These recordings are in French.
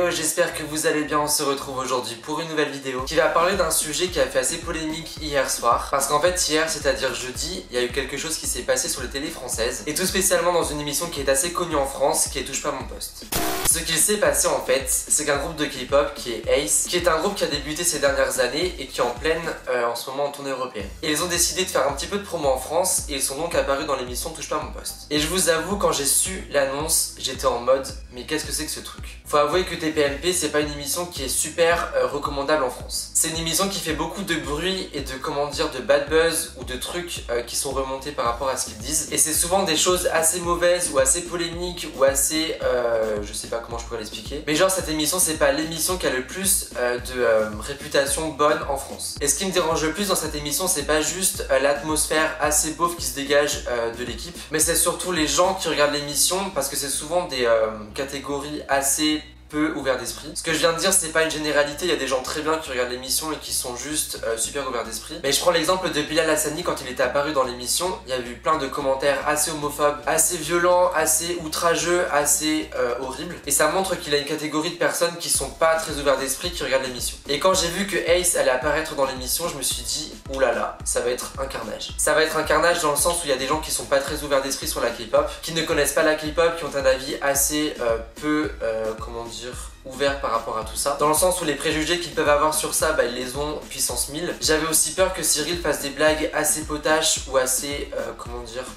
Hello, j'espère que vous allez bien. On se retrouve aujourd'hui pour une nouvelle vidéo qui va parler d'un sujet qui a fait assez polémique hier soir. Parce qu'en fait hier, c'est-à-dire jeudi, il y a eu quelque chose qui s'est passé sur les télés françaises. Et tout spécialement dans une émission qui est assez connue en France, qui est Touche pas mon poste. Ce qu'il s'est passé en fait, c'est qu'un groupe de K-pop qui est Ace, qui est un groupe qui a débuté ces dernières années et qui est en pleine en ce moment en tournée européenne. Et ils ont décidé de faire un petit peu de promo en France et ils sont donc apparus dans l'émission Touche pas mon poste. Et je vous avoue, quand j'ai su l'annonce, j'étais en mode mais qu'est-ce que c'est que ce truc? Faut avouer que TPMP c'est pas une émission qui est super recommandable en France. C'est une émission qui fait beaucoup de bruit et de de bad buzz ou de trucs qui sont remontés par rapport à ce qu'ils disent. Et c'est souvent des choses assez mauvaises ou assez polémiques ou assez je sais pas comment je pourrais l'expliquer. Mais genre cette émission c'est pas l'émission qui a le plus de réputation bonne en France. Et ce qui me dérange le plus dans cette émission c'est pas juste l'atmosphère assez beauf qui se dégage de l'équipe, mais c'est surtout les gens qui regardent l'émission parce que c'est souvent des catégories assez peu ouvert d'esprit. Ce que je viens de dire c'est pas une généralité, il y a des gens très bien qui regardent l'émission et qui sont juste super ouverts d'esprit. Mais je prends l'exemple de Bilal Hassani quand il était apparu dans l'émission, il y a eu plein de commentaires assez homophobes, assez violents, assez outrageux, assez horribles. Et ça montre qu'il a une catégorie de personnes qui sont pas très ouvertes d'esprit qui regardent l'émission. Et quand j'ai vu que Ace allait apparaître dans l'émission, je me suis dit oulala, ça va être un carnage. Ça va être un carnage dans le sens où il y a des gens qui sont pas très ouverts d'esprit sur la K-pop, qui ne connaissent pas la K-pop, qui ont un avis assez peu, ouvert par rapport à tout ça, dans le sens où les préjugés qu'ils peuvent avoir sur ça, ils les ont puissance 1000. J'avais aussi peur que Cyril fasse des blagues assez potaches ou assez,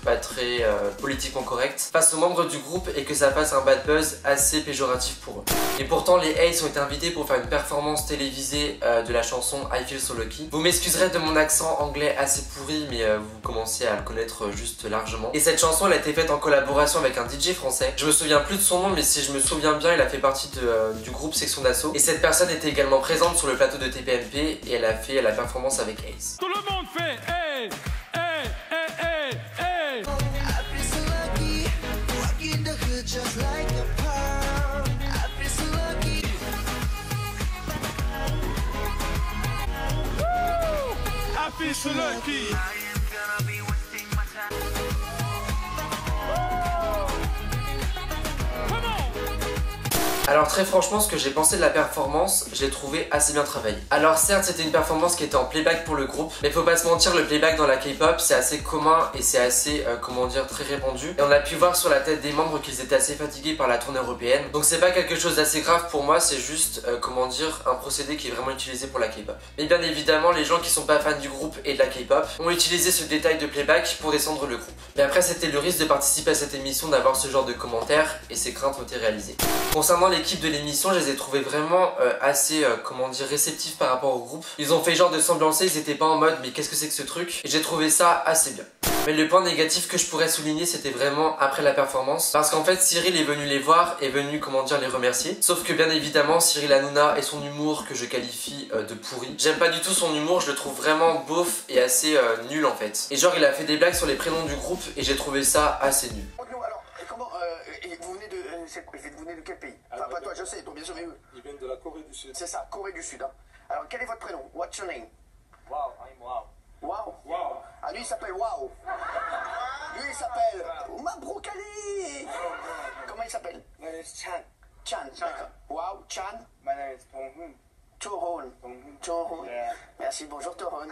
pas très politiquement correctes face aux membres du groupe et que ça fasse un bad buzz assez péjoratif pour eux. Et pourtant les Ace ont été invités pour faire une performance télévisée de la chanson I Feel So Lucky. Vous m'excuserez de mon accent anglais assez pourri, mais vous commencez à le connaître juste largement. Et cette chanson elle a été faite en collaboration avec un DJ français. Je me souviens plus de son nom, mais si je me souviens bien, il a fait partie du groupe Section d'Assaut. Et cette personne était également présente sur le plateau de TPMP et elle a fait la performance avec Ace. Tout le monde fait hey, hey, hey, hey, hey. I feel so lucky. Alors très franchement, ce que j'ai pensé de la performance, je l'ai trouvé assez bien travaillé. Alors certes, c'était une performance qui était en playback pour le groupe, mais faut pas se mentir, le playback dans la K-pop, c'est assez commun et c'est assez, très répandu. Et on a pu voir sur la tête des membres qu'ils étaient assez fatigués par la tournée européenne. Donc c'est pas quelque chose d'assez grave pour moi, c'est juste, un procédé qui est vraiment utilisé pour la K-pop. Mais bien évidemment, les gens qui sont pas fans du groupe et de la K-pop ont utilisé ce détail de playback pour descendre le groupe. Mais après, c'était le risque de participer à cette émission, d'avoir ce genre de commentaires, et ces craintes ont été réalisées. Concernant l'équipe de l'émission, je les ai trouvés vraiment assez, réceptifs par rapport au groupe. Ils ont fait genre de semblancer, ils étaient pas en mode mais qu'est-ce que c'est que ce truc? Et j'ai trouvé ça assez bien. Mais le point négatif que je pourrais souligner, c'était vraiment après la performance. Parce qu'en fait, Cyril est venu les voir, est venu, les remercier. Sauf que bien évidemment, Cyril Hanouna et son humour que je qualifie de pourri. J'aime pas du tout son humour, je le trouve vraiment beauf et assez nul en fait. Et genre, il a fait des blagues sur les prénoms du groupe et j'ai trouvé ça assez nul. Alors, comment, vous venez de quel pays? Enfin, pas toi, je sais, donc bien sûr, mais eux. Ils viennent de la Corée du Sud. C'est ça, Corée du Sud. Hein. Alors, quel est votre prénom? What's your name? Wow, I'm wow. Wow. Wow. Ah, lui, il s'appelle Wow. Lui, il s'appelle Ouma Brocali. Comment il s'appelle? My name is Chan. Chan. D'accord. Wow, Chan. My name is Pong-hoon. Tohon. Tohon. Yeah. Merci, bonjour Tohon.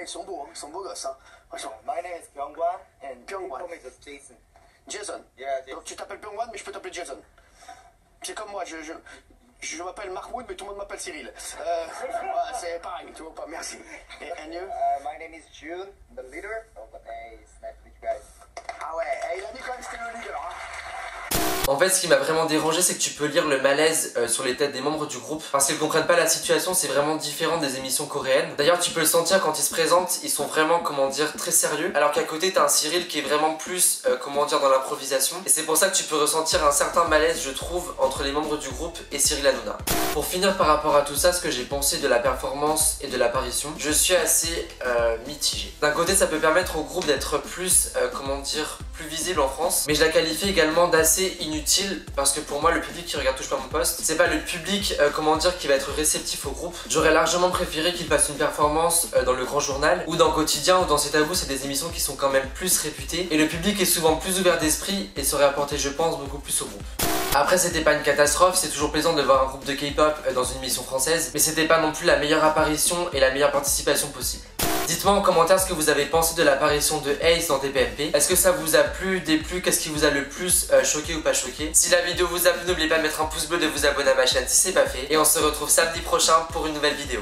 Ils sont beaux, hein. Ils sont beaux gosses. Hein. Franchement. My name is Pyongwan and Pyongwan. call me just Jason. Jason. Yeah, Donc tu t'appelles Pyongwan, mais je peux t'appeler Jason. C'est comme moi, je m'appelle Mahmoud, mais tout le monde m'appelle Cyril. C'est pareil, tu vois pas, merci. And you? My name is June, the leader of the Ace. Nice to meet you guys. Ah ouais, il a dit quand même que c'était le leader. Hein. En fait, ce qui m'a vraiment dérangé, c'est que tu peux lire le malaise sur les têtes des membres du groupe parce qu'ils comprennent pas la situation, c'est vraiment différent des émissions coréennes. D'ailleurs, tu peux le sentir quand ils se présentent, ils sont vraiment, très sérieux. Alors qu'à côté, t'as un Cyril qui est vraiment plus, dans l'improvisation. Et c'est pour ça que tu peux ressentir un certain malaise, je trouve, entre les membres du groupe et Cyril Hanouna. Pour finir par rapport à tout ça, ce que j'ai pensé de la performance et de l'apparition, je suis assez mitigé. D'un côté, ça peut permettre au groupe d'être plus, plus visible en France, mais je la qualifie également d'assez inutile parce que pour moi le public qui regarde Touche pas mon poste, c'est pas le public qui va être réceptif au groupe. J'aurais largement préféré qu'il fasse une performance dans le Grand Journal ou dans Quotidien ou dans C'est à vous, c'est des émissions qui sont quand même plus réputées et le public est souvent plus ouvert d'esprit et saurait apporter je pense beaucoup plus au groupe. Après c'était pas une catastrophe, c'est toujours plaisant de voir un groupe de K-pop dans une émission française, mais c'était pas non plus la meilleure apparition et la meilleure participation possible. Dites-moi en commentaire ce que vous avez pensé de l'apparition de Ace dans TPMP. Est-ce que ça vous a plu, déplu, qu'est-ce qui vous a le plus choqué ou pas choqué? Si la vidéo vous a plu, n'oubliez pas de mettre un pouce bleu, de vous abonner à ma chaîne si c'est pas fait. Et on se retrouve samedi prochain pour une nouvelle vidéo.